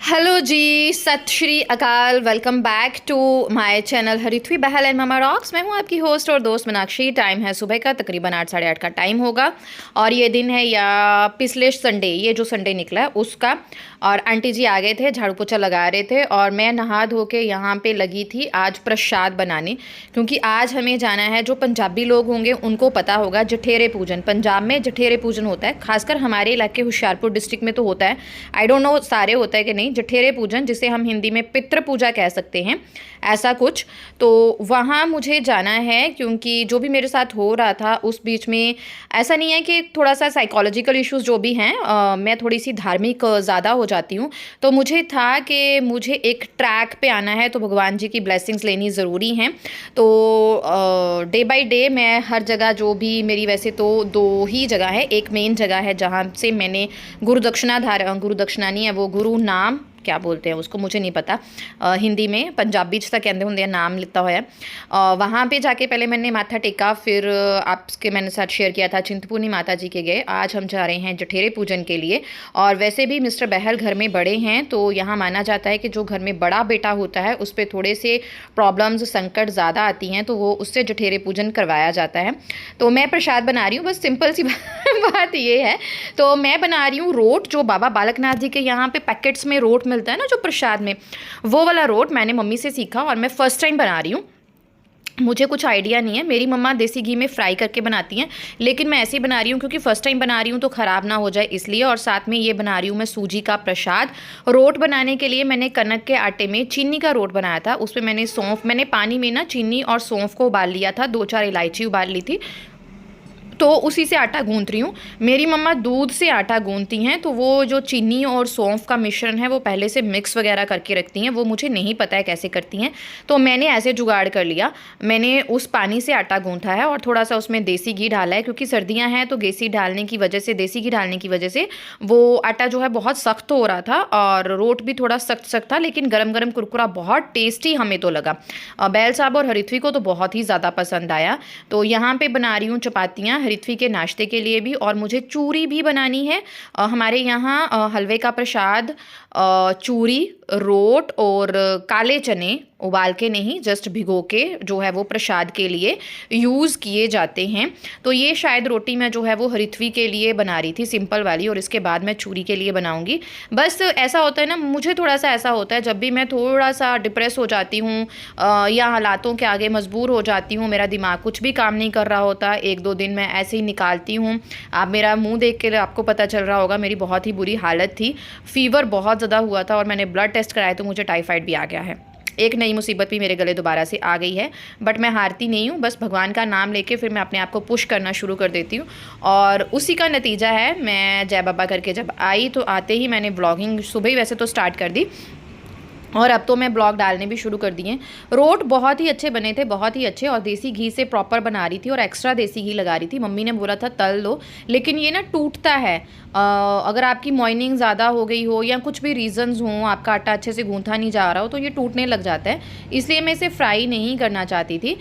Hello ji, Sat Shri Akal. Welcome back to my channel Harithvi Bahal and mama rocks. मैं हूं आपकी host और दोस्त मीनाक्षी। टाइम है सुबह का, तकरीबन 8 साढ़े 8 का टाइम होगा और ये दिन है या पिछले संडे, ये जो संडे निकला है उसका। और आंटी जी आ गए थे, झाड़ू पोछा लगा रहे थे और मैं नहा धो के यहाँ पे लगी थी आज प्रसाद बनाने, क्योंकि आज हमें जाना है। जो पंजाबी लोग होंगे उनको पता होगा जठेरे पूजन, पंजाब में जठेरे पूजन होता है। खासकर हमारे इलाके होशियारपुर डिस्ट्रिक्ट में तो होता है, आई डोंट नो सारे होता है कि नहीं। जठेरे पूजन, जिसे हम हिंदी में पितृ पूजा कह सकते हैं, ऐसा कुछ। तो वहाँ मुझे जाना है, क्योंकि जो भी मेरे साथ हो रहा था उस बीच में, ऐसा नहीं है कि थोड़ा सा साइकोलॉजिकल इश्यूज जो भी हैं, मैं थोड़ी सी धार्मिक ज़्यादा हो जाती हूँ। तो मुझे था कि मुझे एक ट्रैक पे आना है, तो भगवान जी की ब्लेसिंग्स लेनी ज़रूरी हैं। तो डे बाय डे मैं हर जगह, जो भी मेरी, वैसे तो 2 ही जगह है। एक मेन जगह है जहाँ से मैंने गुरु दक्षिणा नहीं है, वो गुरु नाम क्या बोलते हैं उसको, मुझे नहीं पता। हिंदी में पंजाबी च कहते होंगे नाम लिता होया। वहाँ पे जाके पहले मैंने माथा टेका, फिर आपके मैंने साथ शेयर किया था चिंतपूर्णी माता जी के गए। आज हम जा रहे हैं जठेरे पूजन के लिए। और वैसे भी मिस्टर बहल घर में बड़े हैं, तो यहाँ माना जाता है कि जो घर में बड़ा बेटा होता है उस पर थोड़े से प्रॉब्लम्स, संकट ज़्यादा आती हैं, तो वो उससे जठेरे पूजन करवाया जाता है। तो मैं प्रसाद बना रही हूँ, बस सिंपल सी बात ये है। तो मैं बना रही हूँ रोट, जो बाबा बालकनाथ जी के यहाँ पे पैकेट्स में रोट मिलता है ना, जो प्रसाद में, वो वाला रोट मैंने मम्मी से सीखा और मैं फर्स्ट टाइम बना रही हूँ। मुझे कुछ आइडिया नहीं है, मेरी मम्मा देसी घी में फ्राई करके बनाती हैं, लेकिन मैं ऐसे ही बना रही हूँ क्योंकि फर्स्ट टाइम बना रही हूँ तो ख़राब ना हो जाए इसलिए। और साथ में ये बना रही हूँ मैं सूजी का प्रसाद। रोट बनाने के लिए मैंने कनक के आटे में चीनी का रोट बनाया था। उसमें मैंने सौंफ, मैंने पानी में ना चीनी और सौंफ को उबाल लिया था, 2-4 इलायची उबाल ली थी, तो उसी से आटा गूंथ रही हूँ। मेरी मम्मा दूध से आटा गूंथती हैं, तो वो जो चीनी और सौंफ का मिश्रण है वो पहले से मिक्स वगैरह करके रखती हैं। वो मुझे नहीं पता है कैसे करती हैं, तो मैंने ऐसे जुगाड़ कर लिया। मैंने उस पानी से आटा गूंथा है और थोड़ा सा उसमें देसी घी डाला है, क्योंकि सर्दियाँ हैं तो देसी घी डालने की वजह से वो आटा जो है बहुत सख्त हो रहा था और रोट भी थोड़ा सख्त सख्त था, लेकिन गरम गरम कुरकुरा बहुत टेस्टी हमें तो लगा। बैल साहब और हरिथ्वी को तो बहुत ही ज़्यादा पसंद आया। तो यहाँ पे बना रही हूँ चपातियाँ हरिथ्वी के नाश्ते के लिए भी, और मुझे चूरी भी बनानी है। हमारे यहाँ हलवे का प्रसाद, चूरी, रोट और काले चने उबाल के नहीं, जस्ट भिगो के जो है वो प्रसाद के लिए यूज़ किए जाते हैं। तो ये शायद रोटी मैं जो है वो हरिथ्वी के लिए बना रही थी, सिंपल वाली, और इसके बाद मैं चूरी के लिए बनाऊंगी। बस ऐसा होता है ना, मुझे थोड़ा सा ऐसा होता है जब भी मैं थोड़ा सा डिप्रेस हो जाती हूँ या हालातों के आगे मजबूर हो जाती हूँ, मेरा दिमाग कुछ भी काम नहीं कर रहा होता, 1-2 दिन मैं ऐसे ही निकालती हूँ। आप मेरा मुँह देख के आपको पता चल रहा होगा, मेरी बहुत ही बुरी हालत थी, फीवर बहुत ज़्यादा हुआ था और मैंने ब्लड टेस्ट कराया तो मुझे टाइफाइड भी आ गया है। एक नई मुसीबत भी मेरे गले दोबारा से आ गई है, बट मैं हारती नहीं हूँ। बस भगवान का नाम लेके फिर मैं अपने आप को पुश करना शुरू कर देती हूँ, और उसी का नतीजा है। मैं जय बाबा करके जब आई तो आते ही मैंने ब्लॉगिंग सुबह ही वैसे तो स्टार्ट कर दी, और अब तो मैं ब्लॉग डालने भी शुरू कर दिए। रोट बहुत ही अच्छे बने थे, बहुत ही अच्छे, और देसी घी से प्रॉपर बना रही थी और एक्स्ट्रा देसी घी लगा रही थी। मम्मी ने बोला था तल लो, लेकिन ये ना टूटता है। अगर आपकी मॉइनिंग ज़्यादा हो गई हो या कुछ भी रीज़न्स हों, आपका आटा अच्छे से गूंथा नहीं जा रहा हो, तो ये टूटने लग जाता है। इसलिए मैं इसे फ्राई नहीं करना चाहती थी।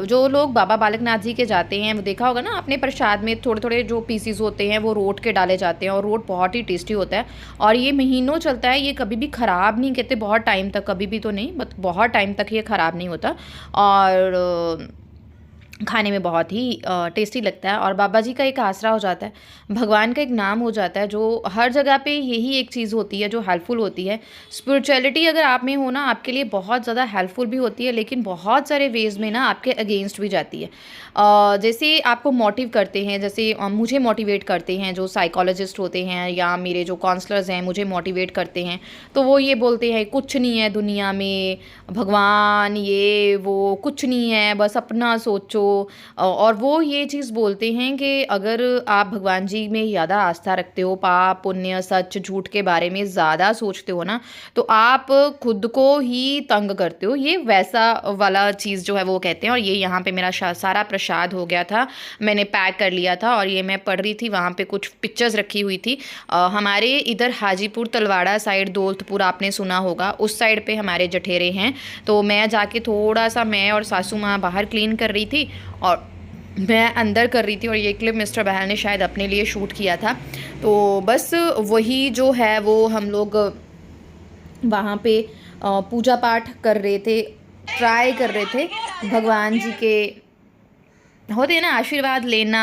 जो लोग बाबा बालकनाथ जी के जाते हैं, वो देखा होगा ना आपने, प्रसाद में थोड़े थोड़े जो पीसीज होते हैं वो रोट के डाले जाते हैं, और रोट बहुत ही टेस्टी होता है और ये महीनों चलता है। ये कभी भी ख़राब नहीं, कहते बहुत टाइम तक, कभी भी तो नहीं, बट बहुत टाइम तक ये ख़राब नहीं होता, और खाने में बहुत ही टेस्टी लगता है। और बाबा जी का एक आसरा हो जाता है, भगवान का एक नाम हो जाता है, जो हर जगह पे यही एक चीज़ होती है जो हेल्पफुल होती है। स्पिरिचुअलिटी अगर आप में हो ना, आपके लिए बहुत ज़्यादा हेल्पफुल भी होती है, लेकिन बहुत सारे वेज़ में ना आपके अगेंस्ट भी जाती है। जैसे आपको मोटिव करते हैं, जैसे मुझे मोटिवेट करते हैं जो साइकोलॉजिस्ट होते हैं या मेरे जो काउंसलर्स हैं, मुझे मोटिवेट करते हैं, तो वो ये बोलते हैं कुछ नहीं है दुनिया में, भगवान ये वो कुछ नहीं है, बस अपना सोचो। और वो ये चीज़ बोलते हैं कि अगर आप भगवान जी में ज़्यादा आस्था रखते हो, पाप पुण्य सच झूठ के बारे में ज़्यादा सोचते हो ना, तो आप खुद को ही तंग करते हो। ये वैसा वाला चीज़ जो है वो कहते हैं। और ये यहाँ पे मेरा सारा प्रसाद हो गया था, मैंने पैक कर लिया था, और ये मैं पढ़ रही थी, वहाँ पे कुछ पिक्चर्स रखी हुई थी। हमारे इधर हाजीपुर तलवाड़ा साइड, दौलतपुर आपने सुना होगा, उस साइड पे हमारे जठेरे हैं। तो मैं जाके थोड़ा सा, मैं और सासू माँ बाहर क्लीन कर रही थी और मैं अंदर कर रही थी, और ये क्लिप मिस्टर बहल ने शायद अपने लिए शूट किया था। तो बस वही जो है वो हम लोग वहाँ पे पूजा पाठ कर रहे थे, ट्राई कर रहे थे भगवान जी के होते हैं ना आशीर्वाद लेना।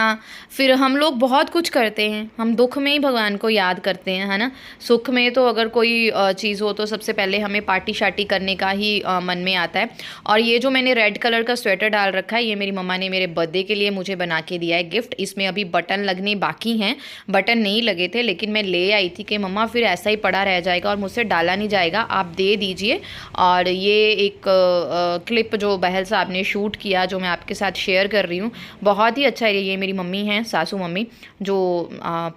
फिर हम लोग बहुत कुछ करते हैं, हम दुख में ही भगवान को याद करते हैं, है ना। सुख में तो अगर कोई चीज़ हो तो सबसे पहले हमें पार्टी शार्टी करने का ही मन में आता है। और ये जो मैंने रेड कलर का स्वेटर डाल रखा है, ये मेरी मम्मा ने मेरे बर्थडे के लिए मुझे बना के दिया है गिफ्ट। इसमें अभी बटन लगने बाकी हैं, बटन नहीं लगे थे, लेकिन मैं ले आई थी कि मम्मा फिर ऐसा ही पड़ा रह जाएगा और मुझसे डाला नहीं जाएगा, आप दे दीजिए। और ये एक क्लिप जो बहल साहब ने शूट किया, जो मैं आपके साथ शेयर कर रही हूँ, बहुत ही अच्छा है। ये मेरी मम्मी हैं, सासू मम्मी, जो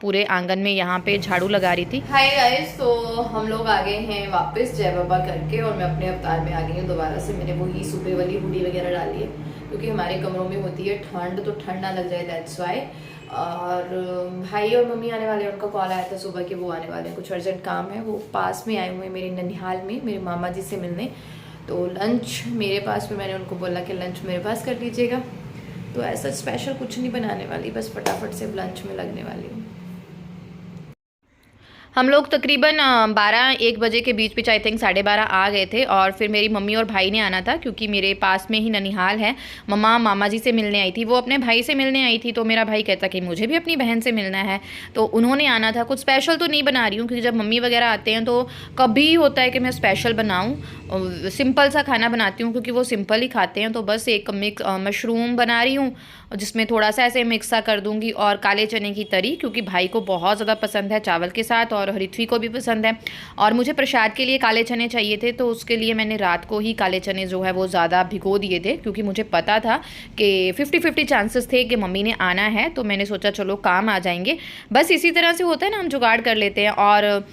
पूरे आंगन में यहाँ पे झाड़ू लगा रही थी। हाय गाइस, तो हम लोग आ गए हैं वापस जय बाबा करके, और मैं अपने अवतार में आ गई हूँ दोबारा से। मैंने वही सुबह वाली हुडी वगैरह डाली है, क्योंकि हमारे कमरों में होती है ठंड, तो ठंड ना लग जाए, दैट्स वाई। और भाई और मम्मी आने वाले हैं, उनका कॉल आया था सुबह कि वो आने वाले हैं, कुछ अर्जेंट काम है, वो पास में आए हुए हैं मेरे ननिहाल में मेरे मामा जी से मिलने। तो लंच मेरे पास में, मैंने उनको बोला कि लंच मेरे पास कर लीजिएगा। तो ऐसा स्पेशल कुछ नहीं बनाने वाली, बस फटाफट से लंच में लगने वाली हूँ। हम लोग तकरीबन 12-1 बजे के बीच आई थिंक 12:30 आ गए थे। और फिर मेरी मम्मी और भाई ने आना था, क्योंकि मेरे पास में ही ननिहाल है। मम्मा मामा जी से मिलने आई थी, वो अपने भाई से मिलने आई थी, तो मेरा भाई कहता कि मुझे भी अपनी बहन से मिलना है, तो उन्होंने आना था। कुछ स्पेशल तो नहीं बना रही हूँ, क्योंकि जब मम्मी वगैरह आते हैं तो कभी होता है कि मैं स्पेशल बनाऊँ, सिंपल सा खाना बनाती हूँ, क्योंकि वो सिंपल ही खाते हैं। तो बस एक मशरूम बना रही हूँ, जिसमें थोड़ा सा ऐसे मिक्स सा कर दूंगी, और काले चने की तरी, क्योंकि भाई को बहुत ज़्यादा पसंद है चावल के साथ, और हरिथ्वी को भी पसंद है। और मुझे प्रसाद के लिए काले चने चाहिए थे, तो उसके लिए मैंने रात को ही काले चने जो है वो ज़्यादा भिगो दिए थे, क्योंकि मुझे पता था कि 50-50 चांसेस थे कि मम्मी ने आना है। तो मैंने सोचा चलो काम आ जाएंगे, बस इसी तरह से होता है ना, हम जुगाड़ कर लेते हैं। और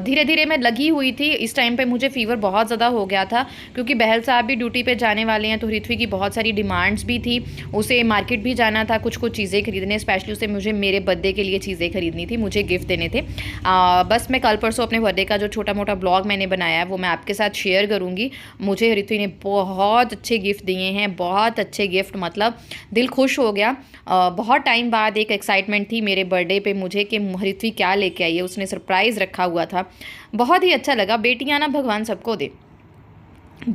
धीरे धीरे मैं लगी हुई थी। इस टाइम पे मुझे फ़ीवर बहुत ज़्यादा हो गया था, क्योंकि बहल साहब भी ड्यूटी पे जाने वाले हैं, तो हृथ्वी की बहुत सारी डिमांड्स भी थी। उसे मार्केट भी जाना था, कुछ कुछ चीज़ें खरीदने, स्पेशली उसे मुझे मेरे बर्थडे के लिए चीज़ें खरीदनी थी, मुझे गिफ्ट देने थे। बस मैं कल परसों अपने बर्थडे का जो छोटा मोटा ब्लॉग मैंने बनाया है वो मैं आपके साथ शेयर करूँगी। मुझे हृथ्वी ने बहुत अच्छे गिफ्ट दिए हैं, बहुत अच्छे गिफ्ट, मतलब दिल खुश हो गया। बहुत टाइम बाद एक एक्साइटमेंट थी मेरे बर्थडे पे मुझे कि हृथ्वी क्या लेके आई है, उसने सरप्राइज़ रखा हुआ था। बहुत ही अच्छा लगा। बेटियां ना भगवान सबको दे,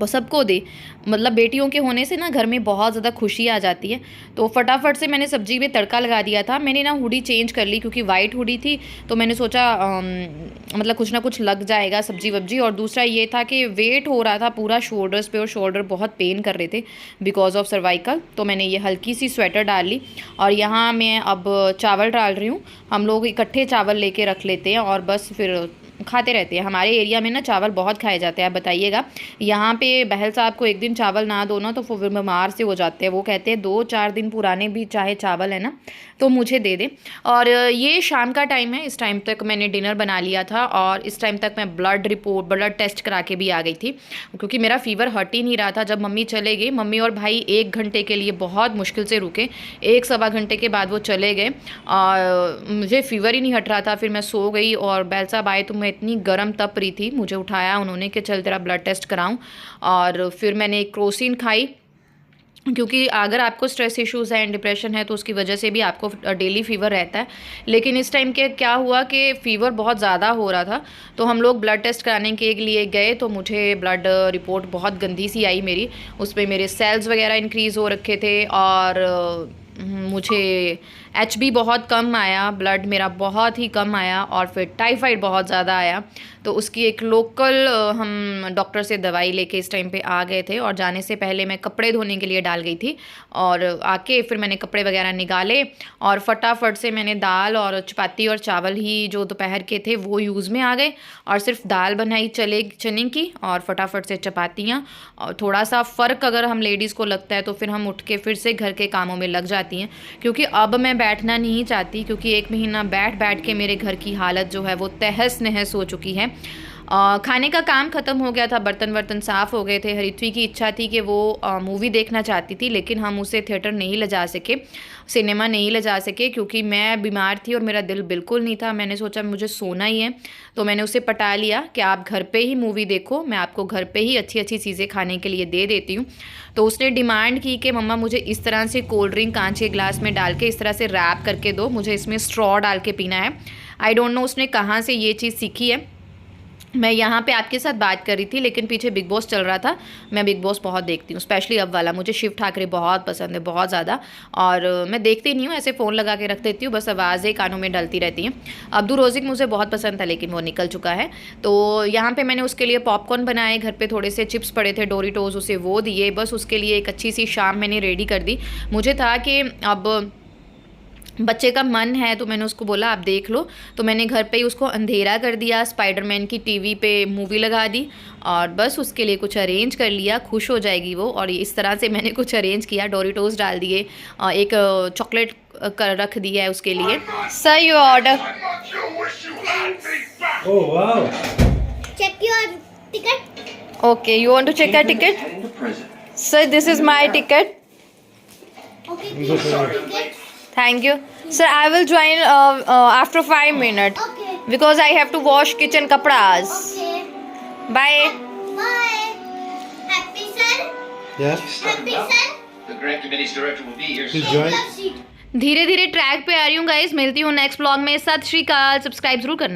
सबको दे, मतलब बेटियों के होने से ना घर में बहुत ज़्यादा खुशी आ जाती है। तो फटाफट से मैंने सब्जी में तड़का लगा दिया था। मैंने ना हुडी चेंज कर ली, क्योंकि वाइट हुडी थी, तो मैंने सोचा मतलब कुछ ना कुछ लग जाएगा सब्जी वब्जी। और दूसरा ये था कि वेट हो रहा था पूरा शोल्डर्स पे, और शोल्डर बहुत पेन कर रहे थे बिकॉज ऑफ सर्वाइकल। तो मैंने ये हल्की सी स्वेटर डाल ली, और यहाँ मैं अब चावल डाल रही हूँ। हम लोग इकट्ठे चावल लेके रख लेते हैं, और बस फिर खाते रहते हैं। हमारे एरिया में ना चावल बहुत खाए जाते हैं, आप बताइएगा। यहाँ पे बहल साहब को एक दिन चावल ना दो ना तो फिर बीमार से हो जाते हैं। वो कहते हैं 2-4 दिन पुराने भी चाहे चावल है ना तो मुझे दे दे। और ये शाम का टाइम है, इस टाइम तक मैंने डिनर बना लिया था, और इस टाइम तक मैं ब्लड टेस्ट करा के भी आ गई थी, क्योंकि मेरा फ़ीवर हट ही नहीं रहा था। जब मम्मी चले गई, मम्मी और भाई 1 घंटे के लिए बहुत मुश्किल से रुके, 1-1.25 घंटे के बाद वो चले गए, और मुझे फ़ीवर ही नहीं हट रहा था। फिर मैं सो गई, और बैल साहब आए तो मैं इतनी गर्म तप रही थी, मुझे उठाया उन्होंने कि चल तेरा ब्लड टेस्ट कराऊं। और फिर मैंने एक क्रोसिन खाई, क्योंकि अगर आपको स्ट्रेस इश्यूज़ हैं, डिप्रेशन है, तो उसकी वजह से भी आपको डेली फ़ीवर रहता है। लेकिन इस टाइम के क्या हुआ कि फ़ीवर बहुत ज़्यादा हो रहा था, तो हम लोग ब्लड टेस्ट कराने के लिए गए, तो मुझे ब्लड रिपोर्ट बहुत गंदी सी आई मेरी। उसमें मेरे सेल्स वगैरह इंक्रीज़ हो रखे थे, और मुझे HB बहुत कम आया, ब्लड मेरा बहुत ही कम आया, और फिर टाइफाइड बहुत ज़्यादा आया। तो उसकी एक लोकल हम डॉक्टर से दवाई लेके इस टाइम पे आ गए थे, और जाने से पहले मैं कपड़े धोने के लिए डाल गई थी, और आके फिर मैंने कपड़े वगैरह निकाले, और फटाफट से मैंने दाल और चपाती और चावल ही जो दोपहर के थे वो यूज़ में आ गए, और सिर्फ दाल बनाई चने की, और फटाफट से चपातियाँ। और थोड़ा सा फ़र्क अगर हम लेडीज़ को लगता है तो फिर हम उठ के फिर से घर के कामों में लग जाती हैं, क्योंकि अब मैं बैठना नहीं चाहती, क्योंकि 1 महीना बैठ बैठ के मेरे घर की हालत जो है वो तहस नहस हो चुकी है। खाने का काम ख़त्म हो गया था, बर्तन वर्तन साफ़ हो गए थे। हृथ्वी की इच्छा थी कि वो मूवी देखना चाहती थी, लेकिन हम उसे थिएटर नहीं ले जा सके, सिनेमा नहीं ले जा सके, क्योंकि मैं बीमार थी और मेरा दिल बिल्कुल नहीं था। मैंने सोचा मुझे सोना ही है, तो मैंने उसे पटा लिया कि आप घर पे ही मूवी देखो, मैं आपको घर पे ही अच्छी अच्छी चीज़ें खाने के लिए दे देती हूँ। तो उसने डिमांड की कि मम्मा मुझे इस तरह से कोल्ड ड्रिंक कांच के गिलास में डाल के इस तरह से रैप करके दो, मुझे इसमें स्ट्रॉ डाल के पीना है। आई डोंट नो उसने कहाँ से ये चीज़ सीखी है, मैं यहाँ पे आपके साथ बात कर रही थी, लेकिन पीछे बिग बॉस चल रहा था। मैं बिग बॉस बहुत देखती हूँ, स्पेशली अब वाला। मुझे शिव ठाकरे बहुत पसंद है, बहुत ज़्यादा। और मैं देखती नहीं हूँ, ऐसे फ़ोन लगा के रख देती हूँ, बस आवाज़ें कानों में डलती रहती हैं। अब्दुल रोज़िक मुझे बहुत पसंद था, लेकिन वो निकल चुका है। तो यहाँ पर मैंने उसके लिए पॉपकॉर्न बनाए, घर पर थोड़े से चिप्स पड़े थे डोरिटोज़, उसे वो दिए। बस उसके लिए एक अच्छी सी शाम मैंने रेडी कर दी। मुझे था कि अब बच्चे का मन है, तो मैंने उसको बोला आप देख लो। तो मैंने घर पे ही उसको अंधेरा कर दिया, स्पाइडरमैन की टीवी पे मूवी लगा दी, और बस उसके लिए कुछ अरेंज कर लिया। खुश हो जाएगी वो। और इस तरह से मैंने कुछ अरेंज किया, डोरिटोस डाल दिए, एक चॉकलेट रख दिया है उसके लिए। Sir your order. Oh wow! Check your ticket. Okay, you want to check your ticket? Sir this is my ticket. Okay, please show ticket. Thank you. Sir, I will join after 5 minutes Okay. because I have to wash kitchen kapras. Okay. Bye. Bye. Happy sir. Yes. Happy sir. The grant committee's director will be here Please soon. join. Your seat. धीरे धीरे track पे आ रही हूँ guys. मिलती हूँ next blog में। सत श्री अकाल। सब्सक्राइब जरूर करना।